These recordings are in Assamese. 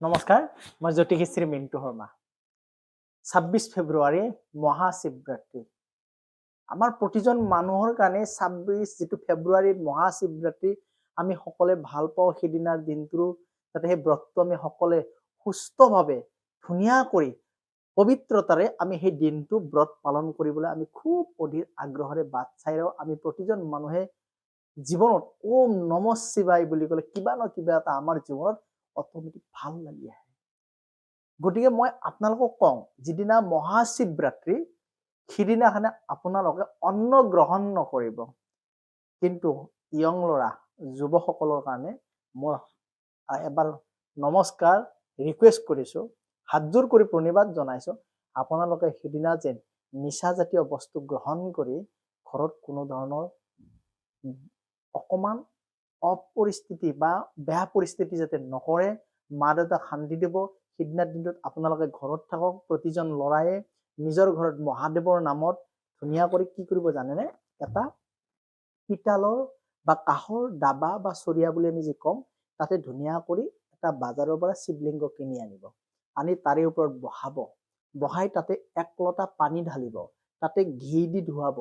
নমস্কাৰ, মই জ্যোতিষী মিণ্টু শৰ্মা। ২৬ ফেব্ৰুৱাৰী মহাশিৱৰাত্ৰি। আমাৰ প্ৰতিজন মানুহৰ কাৰণে ২৬ যিটো ফেব্ৰুৱাৰীৰ মহাশিৱৰাত্ৰি আমি সকলোৱে ভাল পাওঁ। সেইদিনাৰ দিনটো যাতে সেই ব্ৰতটো আমি সকলোৱে সুস্থভাৱে ধুনীয়া কৰি পবিত্ৰতাৰে আমি সেই দিনটো ব্ৰত পালন কৰিবলৈ আমি খুব অধীৰ আগ্ৰহেৰে বাট চাই ৰওঁ। আমি প্ৰতিজন মানুহে জীৱনত ওম নমঃ শিৱায় বুলি ক'লে কিবা ন কিবা এটা আমাৰ জীৱনত অট'মেটিক ভাল লাগি আহে। গতিকে মই আপোনালোকক কওঁ, যিদিনা মহাশিৱৰাত্ৰি সিদিনাখনে আপোনালোকে অন্ন গ্ৰহণ নকৰিব। কিন্তু ইয়ং ল'ৰা যুৱকসকলৰ কাৰণে মই এবাৰ নমস্কাৰ ৰিকুৱেষ্ট কৰিছোঁ, হাতযোৰ কৰি প্ৰণিবাদ জনাইছোঁ। আপোনালোকে সিদিনা যেন নিচাজাতীয় বস্তু গ্ৰহণ কৰি ঘৰত কোনো ধৰণৰ অকণমান অপৰিস্থিতি বা বেয়া পৰিস্থিতি যাতে নকৰে। মা দেউতাক শান্তি দিব। সিদিনাৰ দিনটোত আপোনালোকে ঘৰত থাকক। প্ৰতিজন ল'ৰায়ে নিজৰ ঘৰত মহাদেৱৰ নামত ধুনীয়া কৰি কি কৰিব জানেনে? এটা পিতালৰ বা কাঁহৰ ডাবা বা চৰিয়া বুলি আমি যি ক'ম, তাতে ধুনীয়া কৰি এটা বাজাৰৰ পৰা শিৱলিংগ কিনি আনিব। আনি তাৰে ওপৰত বহাব। বহাই তাতে ১ লটা পানী ঢালিব। তাতে ঘি দি ধুৱাব,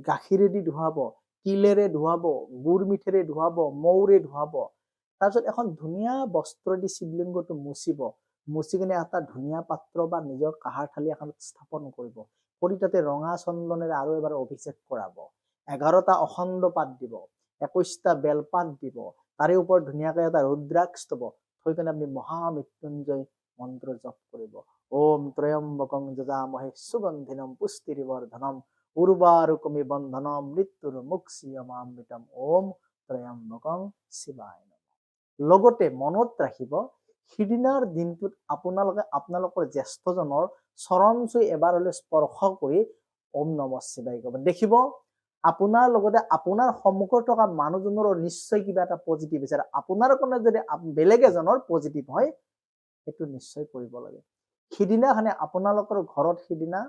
গাখীৰেদি ধুৱাব, তিলেৰে ধুৱাব, গুৰ মিঠেৰে ধুৱাব, মৌৰে ধুৱাব। তাৰপিছত এখন ধুনীয়া বস্ত্ৰ দি শিৱলিংগটো মুচিব। মুচি কিনে এটা ধুনীয়া পাত্ৰ বা নিজৰ কাঁহৰ থালি এখনত স্থাপন কৰিব। কৰি তাতে ৰঙা চন্দনেৰে আৰু এবাৰ অভিষেক কৰাব। ১১টা অখণ্ড পাত দিব, ২১টা বেলপাত দিব। তাৰে ওপৰত ধুনীয়াকৈ এটা ৰুদ্ৰাক্ষ থব। থৈ কিনে আপুনি মহামৃত্যুঞ্জয় মন্ত্ৰ জপ কৰিব। ওম ত্ৰয়ম্বকং যজামহে সুগন্ধিনম পুষ্টিৰিবৰ্ধনম উৰ্বাৰুকমি বন্ধনম মৃত্যুৰ্মুক্ষীয়মামৃতম। ওম ত্ৰয়ম্বকং শিৱায় নমঃ। লগতে মনত ৰাখিব, সিদিনাৰ দিনটোত আপোনালোকে আপোনালোকৰ জ্যেষ্ঠজনৰ চৰণ চুই এবাৰ হ'লে স্পৰ্শ কৰি ওম নমঃ শিৱায় ক'ব। দেখিব আপোনাৰ লগতে আপোনাৰ সন্মুখত থকা মানুহজনৰো নিশ্চয় কিবা এটা পজিটিভ হৈছে। আপোনাৰ কাৰণে যদি বেলেগ এজনৰ পজিটিভ হয়, সেইটো নিশ্চয় কৰিব লাগে। সিদিনাখনে আপোনালোকৰ ঘৰত সিদিনা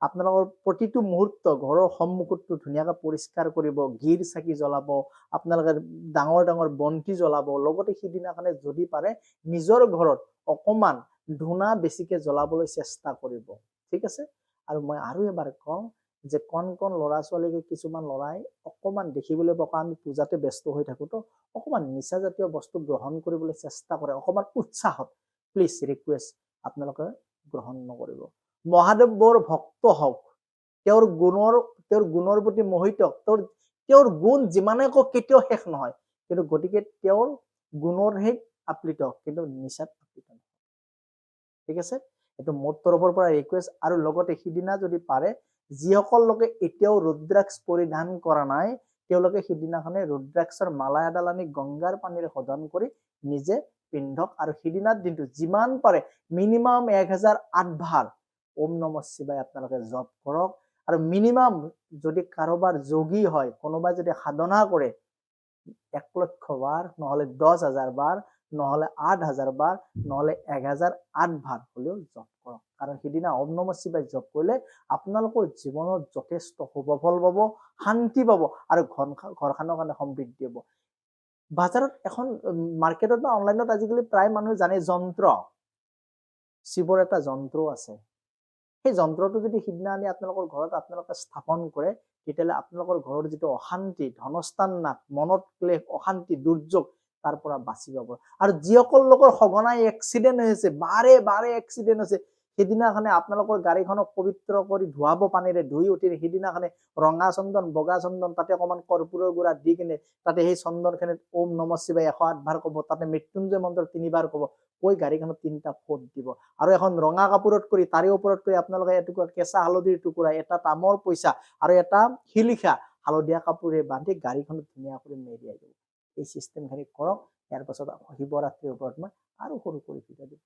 আপোনালোকৰ প্ৰতিটো মুহূৰ্ত ঘৰৰ সন্মুখটো ধুনীয়াকৈ পৰিষ্কাৰ কৰিব। ঘিৰ চাকি জ্বলাব, আপোনালোকে ডাঙৰ ডাঙৰ বন্তি জ্বলাব। লগতে সিদিনাখনে যদি পাৰে নিজৰ ঘৰত অকণমান ধূনা বেছিকৈ জ্বলাবলৈ চেষ্টা কৰিব। ঠিক আছে? আৰু মই আৰু এবাৰ কওঁ যে কণ ল'ৰা ছোৱালীকে কিছুমান ল'ৰাই অকণমান দেখিবলৈ পকা, আমি পূজাতে ব্যস্ত হৈ থাকোঁতো অকণমান নিচাজাতীয় বস্তু গ্ৰহণ কৰিবলৈ চেষ্টা কৰে। অকণমান উৎসাহত প্লিজ ৰিকুৱেষ্ট আপোনালোকে গ্ৰহণ নকৰিব। মহাদেৱ বৰ ভক্ত হওক, তেওঁৰ গুণৰ প্ৰতি মোহিত হওক। তেওঁৰ গুণ যিমানে কওক কেতিয়াও শেষ নহয়। কিন্তু গতিকে তেওঁৰ গুণৰহে আপ্লিত হওক, কিন্তু নিচাত আপ্লিত নহয়। ঠিক আছে? এইটো মোৰ তৰফৰ পৰা ৰিকুৱেষ্ট। আৰু লগতে সিদিনা যদি পাৰে যিসকল লোকে এতিয়াও ৰুদ্ৰাক্ষ পৰিধান কৰা নাই, তেওঁলোকে সিদিনাখনে ৰুদ্ৰাক্ষৰ মালা এডাল আনি গংগাৰ পানীৰে শোধন কৰি নিজে পিন্ধক। আৰু সিদিনাৰ দিনটো যিমান পাৰে মিনিমাম ১০০৮ বাৰ ওম নমঃ শিৱায় আপোনালোকে জপ কৰক। আৰু মিনিমাম যদি কাৰোবাৰ যোগী হয়, কোনোবাই যদি সাধনা কৰে, ১,০০,০০০ বাৰ, নহ'লে ১০,০০০ বাৰ, নহ'লে ৮,০০০ বাৰ, নহ'লে ১০০৮ বাৰ হ'লেও জপ কৰক। কাৰণ সিদিনা ওম নমঃ শিৱায় জপ কৰিলে আপোনালোকৰ জীৱনত যথেষ্ট শুভফল পাব, শান্তি পাব আৰু ঘৰখনৰ কাৰণে সমৃদ্ধি হ'ব। বাজাৰত এখন মাৰ্কেটত বা অনলাইনত আজিকালি প্ৰায় মানুহে জানে যন্ত্ৰ, শিৱৰ এটা যন্ত্ৰ আছে। সেই যন্ত্ৰটো যদি সিদিনা আনি আপোনালোকৰ ঘৰত আপোনালোকে স্থাপন কৰে, তেতিয়াহ'লে আপোনালোকৰ ঘৰৰ যিটো অশান্তি, ধনস্থান নাশ, মনত ক্লেশ, অশান্তি, দুৰ্যোগ তাৰ পৰা বাচি পাব। আৰু যিসকল লোকৰ সঘনাই এক্সিডেণ্ট হৈছে, বাৰে বাৰে এক্সিডেণ্ট হৈছে, সিদিনাখনে আপোনালোকৰ গাড়ীখনক পবিত্ৰ কৰি ধুৱাব পানীৰে। ধুই উঠি সিদিনাখনে ৰঙা চন্দন, বগা চন্দন, তাতে অকণমান কৰ্পূৰৰ গুড়া দি কিনে তাতে সেই চন্দনখিনিত ওম নমঃ শিৱায় ১০৮ বাৰ ক'ব। তাতে মৃত্যুঞ্জয় মন্ত্ৰ ৩ বাৰ ক'ব। কৈ গাড়ীখনত 3টা ফোট দিব। আৰু এখন ৰঙা কাপোৰত কৰি তাৰে ওপৰত কৰি আপোনালোকে এটুকুৰা কেঁচা হালধিৰ টুকুৰা, এটা তামৰ পইচা আৰু এটা শিলিখা হালধীয়া কাপোৰে বান্ধি গাড়ীখনত ধুনীয়া কৰি মেৰিয়াই দিব। এই চিষ্টেমখিনি কৰক। ইয়াৰ পাছত শিৱৰাত্ৰিৰ ওপৰত মই আৰু সৰু কৰি ভিডিঅ' দিম।